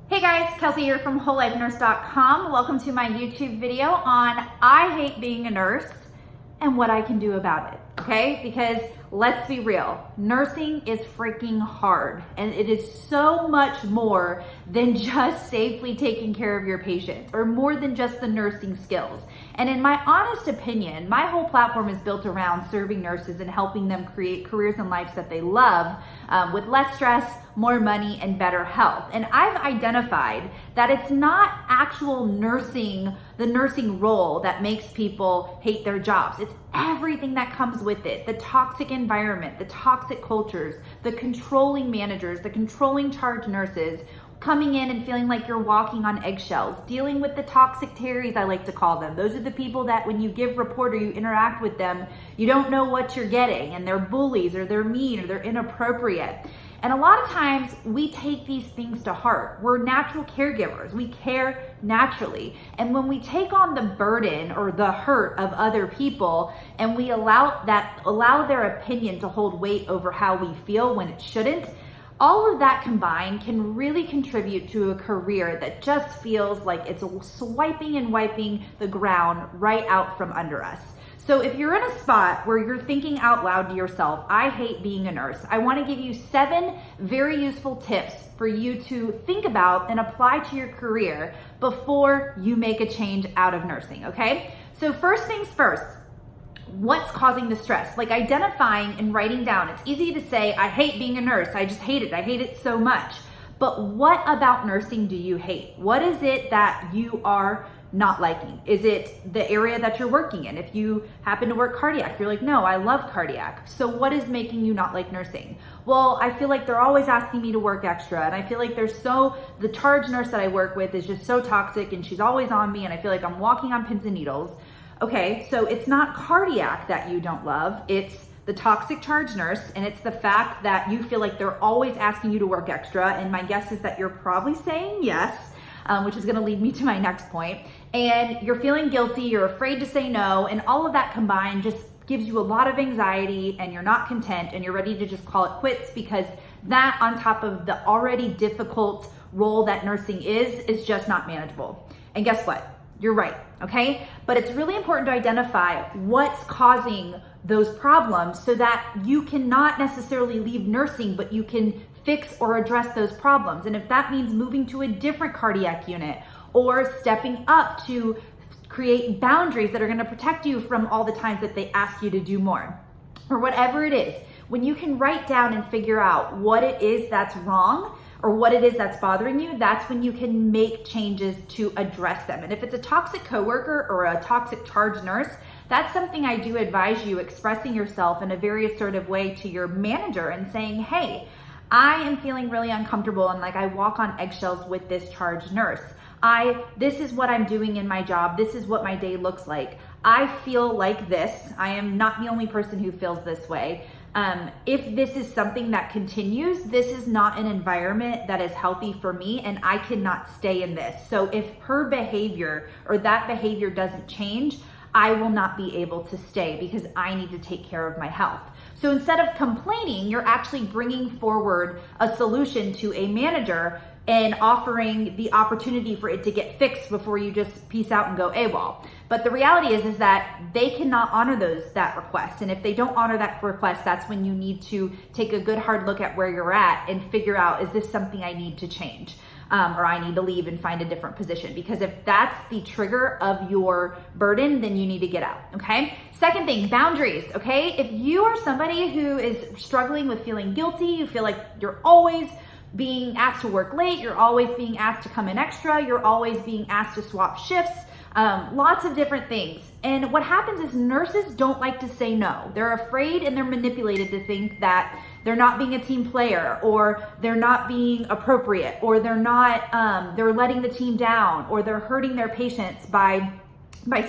Hey guys, Kelsey here from WholeLifeNurse.com. Welcome to my YouTube video on I hate being a nurse and what I can do about it, okay? Because let's be real, nursing is freaking hard and it is so much more than just safely taking care of your patients or more than just the nursing skills. And in my honest opinion, my whole platform is built around serving nurses and helping them create careers and lives that they love with less stress, more money, and better health. And I've identified that it's not actual nursing, the nursing role that makes people hate their jobs. It's everything that comes with it. The toxic environment, the toxic cultures, the controlling managers, the controlling charge nurses, coming in and feeling like you're walking on eggshells, dealing with the toxic Terrys, I like to call them. Those are the people that when you give report or you interact with them, you don't know what you're getting, and they're bullies or they're mean or they're inappropriate. And a lot of times we take these things to heart. We're natural caregivers. We care naturally. And when we take on the burden or the hurt of other people and we allow their opinion to hold weight over how we feel when it shouldn't, all of that combined can really contribute to a career that just feels like it's swiping and wiping the ground right out from under us. So if you're in a spot where you're thinking out loud to yourself, I hate being a nurse, I want to give you 7 very useful tips for you to think about and apply to your career before you make a change out of nursing, okay? So first things first, what's causing the stress? Like identifying and writing down. It's easy to say, I hate being a nurse, I just hate it, I hate it so much. But what about nursing do you hate? What is it that you are not liking? Is it the area that you're working in? If you happen to work cardiac, you're like, no, I love cardiac. So what is making you not like nursing? Well, I feel like they're always asking me to work extra. And I feel like the charge nurse that I work with is just so toxic and she's always on me and I feel like I'm walking on pins and needles. Okay, so it's not cardiac that you don't love, it's the toxic charge nurse, and it's the fact that you feel like they're always asking you to work extra, and my guess is that you're probably saying yes, which is gonna lead me to my next point, and you're feeling guilty, you're afraid to say no, and all of that combined just gives you a lot of anxiety, and you're not content, and you're ready to just call it quits, because that on top of the already difficult role that nursing is just not manageable. And guess what? You're right, okay? But it's really important to identify what's causing those problems so that you cannot necessarily leave nursing, but you can fix or address those problems. And if that means moving to a different cardiac unit or stepping up to create boundaries that are gonna protect you from all the times that they ask you to do more, or whatever it is, when you can write down and figure out what it is that's wrong, or what it is that's bothering you, that's when you can make changes to address them. And if it's a toxic coworker or a toxic charge nurse, that's something I do advise you expressing yourself in a very assertive way to your manager and saying, hey, I am feeling really uncomfortable and like I walk on eggshells with this charge nurse. This is what I'm doing in my job. This is what my day looks like. I feel like this. I am not the only person who feels this way. If this is something that continues, this is not an environment that is healthy for me and I cannot stay in this. So if her behavior or that behavior doesn't change, I will not be able to stay because I need to take care of my health. So instead of complaining, you're actually bringing forward a solution to a manager and offering the opportunity for it to get fixed before you just peace out and go AWOL. But the reality is that they cannot honor that request. And if they don't honor that request, that's when you need to take a good hard look at where you're at and figure out, is this something I need to change? Or I need to leave and find a different position. Because if that's the trigger of your burden, then you need to get out, okay? Second thing, boundaries, okay? If you are somebody who is struggling with feeling guilty, you feel like you're always being asked to work late, you're always being asked to come in extra, you're always being asked to swap shifts, lots of different things. And what happens is nurses don't like to say no. They're afraid and they're manipulated to think that they're not being a team player, or they're not being appropriate, or they're letting the team down, or they're hurting their patients by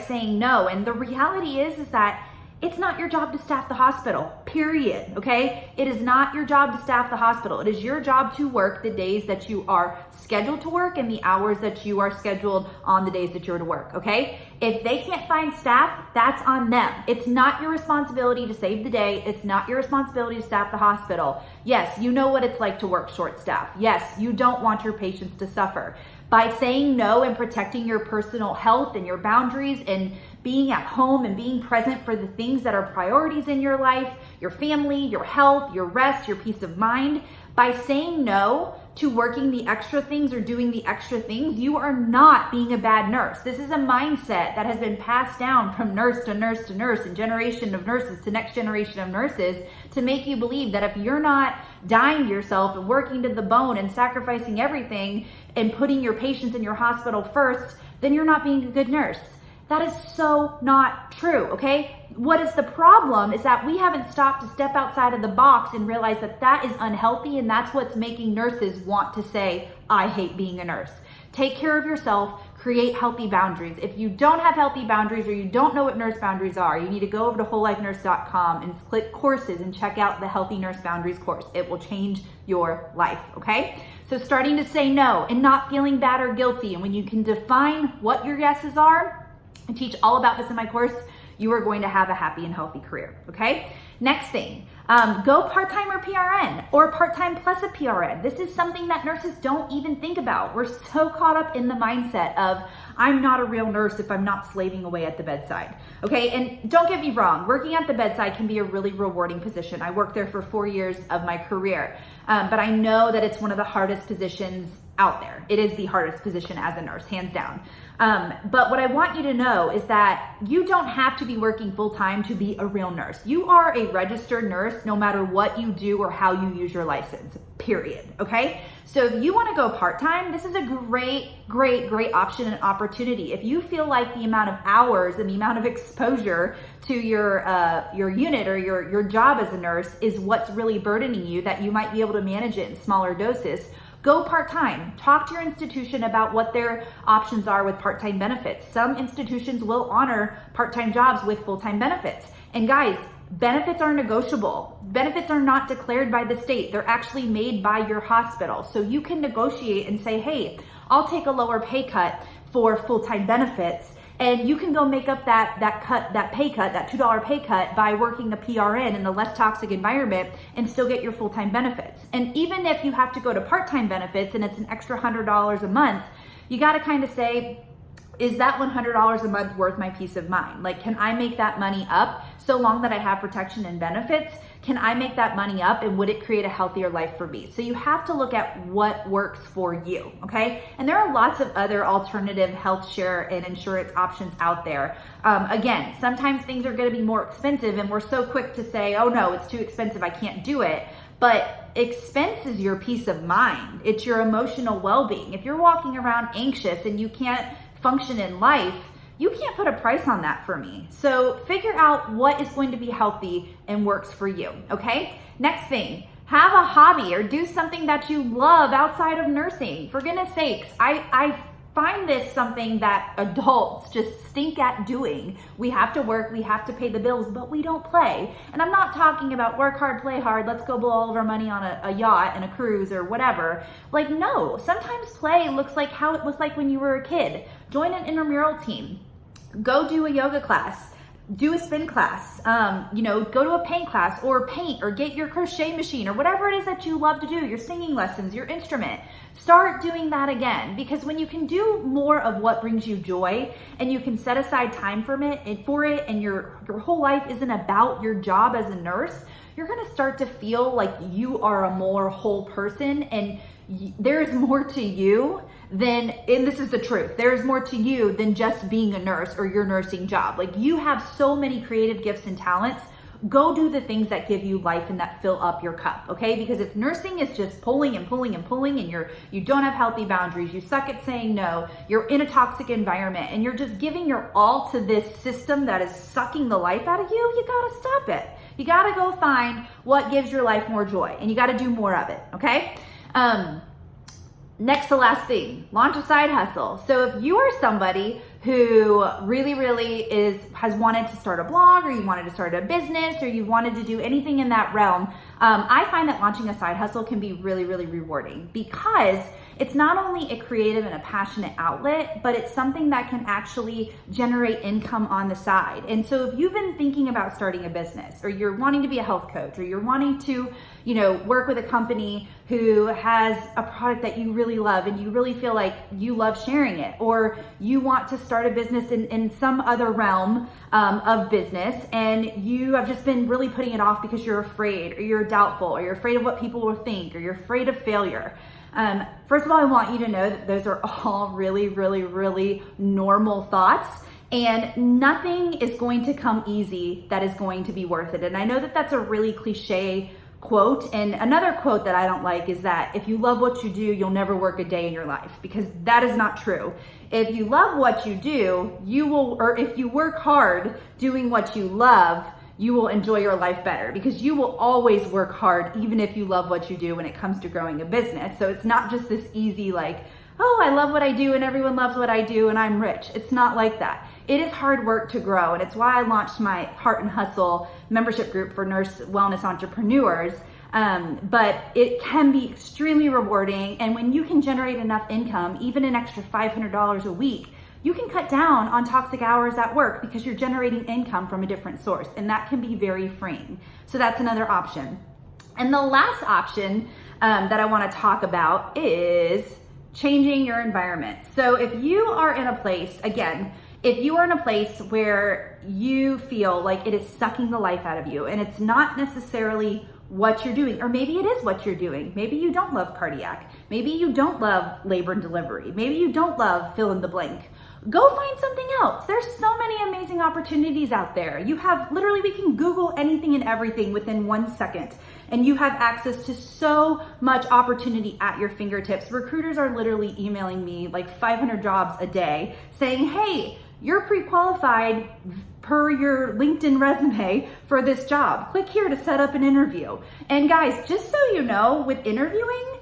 saying no. And the reality is that it's not your job to staff the hospital, period, okay? It is not your job to staff the hospital. It is your job to work the days that you are scheduled to work and the hours that you are scheduled on the days that you're to work, okay? If they can't find staff, that's on them. It's not your responsibility to save the day. It's not your responsibility to staff the hospital. Yes, you know what it's like to work short staff. Yes, you don't want your patients to suffer. By saying no and protecting your personal health and your boundaries and being at home and being present for the things that are priorities in your life, your family, your health, your rest, your peace of mind, by saying no to working the extra things or doing the extra things, you are not being a bad nurse. This is a mindset that has been passed down from nurse to nurse to nurse and generation of nurses to next generation of nurses to make you believe that if you're not dying to yourself and working to the bone and sacrificing everything and putting your patients in your hospital first, then you're not being a good nurse. That is so not true, okay? What is the problem is that we haven't stopped to step outside of the box and realize that that is unhealthy, and that's what's making nurses want to say, I hate being a nurse. Take care of yourself, create healthy boundaries. If you don't have healthy boundaries or you don't know what nurse boundaries are, you need to go over to wholelifenurse.com and click courses and check out the Healthy Nurse Boundaries course. It will change your life, okay? So starting to say no and not feeling bad or guilty, and when you can define what your yeses are, I teach all about this in my course, you are going to have a happy and healthy career, okay? Next thing, go part-time or PRN or part-time plus a PRN. This is something that nurses don't even think about. We're so caught up in the mindset of, I'm not a real nurse if I'm not slaving away at the bedside, okay? And don't get me wrong, working at the bedside can be a really rewarding position. I worked there for 4 years of my career, but I know that it's one of the hardest positions out there. It is the hardest position as a nurse, hands down. But what I want you to know is that you don't have to be working full-time to be a real nurse. You are a registered nurse no matter what you do or how you use your license, period, okay? So if you wanna go part-time, this is a great option and opportunity. If you feel like the amount of hours and the amount of exposure to your unit or your job as a nurse is what's really burdening you, that you might be able to manage it in smaller doses, go part-time. Talk to your institution about what their options are with part-time benefits. Some institutions will honor part-time jobs with full-time benefits. And guys, benefits are negotiable. Benefits are not declared by the state. They're actually made by your hospital. So you can negotiate and say, hey, I'll take a lower pay cut for full-time benefits. And you can go make up that pay cut, that $2 pay cut, by working a PRN in a less toxic environment and still get your full-time benefits. And even if you have to go to part-time benefits and it's an extra $100 a month, you got to kind of say, is that $100 a month worth my peace of mind? Like, can I make that money up so long that I have protection and benefits? Can I make that money up, and would it create a healthier life for me? So you have to look at what works for you, okay? And there are lots of other alternative health share and insurance options out there. Again, sometimes things are gonna be more expensive and we're so quick to say, oh no, it's too expensive, I can't do it. But expense is your peace of mind. It's your emotional well-being. If you're walking around anxious and you can't function in life, you can't put a price on that for me. So figure out what is going to be healthy and works for you, okay? Next thing, have a hobby or do something that you love outside of nursing. For goodness sakes, I find this something that adults just stink at doing. We have to work, we have to pay the bills, but we don't play. And I'm not talking about work hard, play hard, let's go blow all of our money on a yacht and a cruise or whatever. Like, no, sometimes play looks like how it looked like when you were a kid. Join an intramural team, go do a yoga class, do a spin class, go to a paint class or paint or get your crochet machine or whatever it is that you love to do, your singing lessons, your instrument. Start doing that again, because when you can do more of what brings you joy and you can set aside time for it and your whole life isn't about your job as a nurse, you're gonna start to feel like you are a more whole person, and there's more to you than, and this is the truth, there's more to you than just being a nurse or your nursing job. Like, you have so many creative gifts and talents. Go do the things that give you life and that fill up your cup, okay? Because if nursing is just pulling and pulling and pulling, and you don't have healthy boundaries, you suck at saying no, you're in a toxic environment, and you're just giving your all to this system that is sucking the life out of you, you gotta stop it. You gotta go find what gives your life more joy, and you gotta do more of it, okay? Next to last thing, launch a side hustle. So if you are somebody who really has wanted to start a blog, or you wanted to start a business, or you wanted to do anything in that realm, I find that launching a side hustle can be really rewarding, because it's not only a creative and a passionate outlet, but it's something that can actually generate income on the side. And so if you've been thinking about starting a business, or you're wanting to be a health coach, or you're wanting to, work with a company who has a product that you really love and you really feel like you love sharing it, or you want to start a business in some other realm of business, and you have just been really putting it off because you're afraid, or you're doubtful, or you're afraid of what people will think, or you're afraid of failure. First of all, I want you to know that those are all really normal thoughts, and nothing is going to come easy that is going to be worth it. And I know that that's a really cliche quote. And another quote that I don't like is that if you love what you do, you'll never work a day in your life, because that is not true. If you love what you do, you will, or if you work hard doing what you love, you will enjoy your life better, because you will always work hard, even if you love what you do when it comes to growing a business. So it's not just this easy, like, oh, I love what I do and everyone loves what I do and I'm rich. It's not like that. It is hard work to grow. And it's why I launched my Heart and Hustle membership group for nurse wellness entrepreneurs. But it can be extremely rewarding. And when you can generate enough income, even an extra $500 a week, you can cut down on toxic hours at work because you're generating income from a different source. And that can be very freeing. So that's another option. And the last option that I want to talk about is changing your environment. So if you are in a place, again, if you are in a place where you feel like it is sucking the life out of you, and it's not necessarily what you're doing, or maybe it is what you're doing. Maybe you don't love cardiac. Maybe you don't love labor and delivery. Maybe you don't love fill in the blank. Go find something else. There's so many amazing opportunities out there. You have literally, we can Google anything and everything within 1 second, and you have access to so much opportunity at your fingertips. Recruiters are literally emailing me like 500 jobs a day saying, hey, you're pre-qualified per your LinkedIn resume for this job. Click here to set up an interview. And guys, just so you know, with interviewing,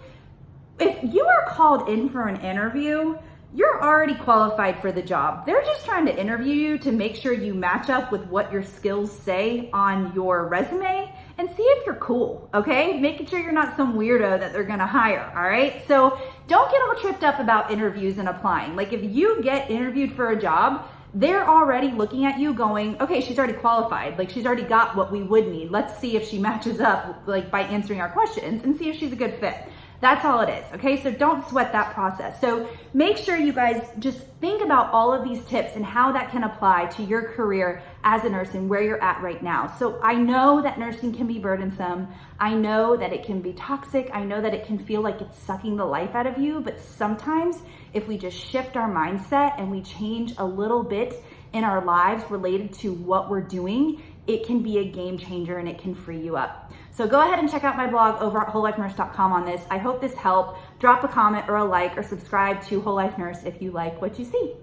if you are called in for an interview, you're already qualified for the job. They're just trying to interview you to make sure you match up with what your skills say on your resume and see if you're cool, okay? Making sure you're not some weirdo that they're gonna hire, all right? So don't get all tripped up about interviews and applying. Like, if you get interviewed for a job, they're already looking at you going, okay, she's already qualified. Like, she's already got what we would need. Let's see if she matches up, like, by answering our questions, and see if she's a good fit. That's all it is, okay? So don't sweat that process. So make sure you guys just think about all of these tips and how that can apply to your career as a nurse and where you're at right now. So I know that nursing can be burdensome. I know that it can be toxic. I know that it can feel like it's sucking the life out of you, but sometimes if we just shift our mindset and we change a little bit in our lives related to what we're doing, it can be a game changer and it can free you up. So go ahead and check out my blog over at wholelifenurse.com on this. I hope this helped. Drop a comment or a like, or subscribe to Whole Life Nurse if you like what you see.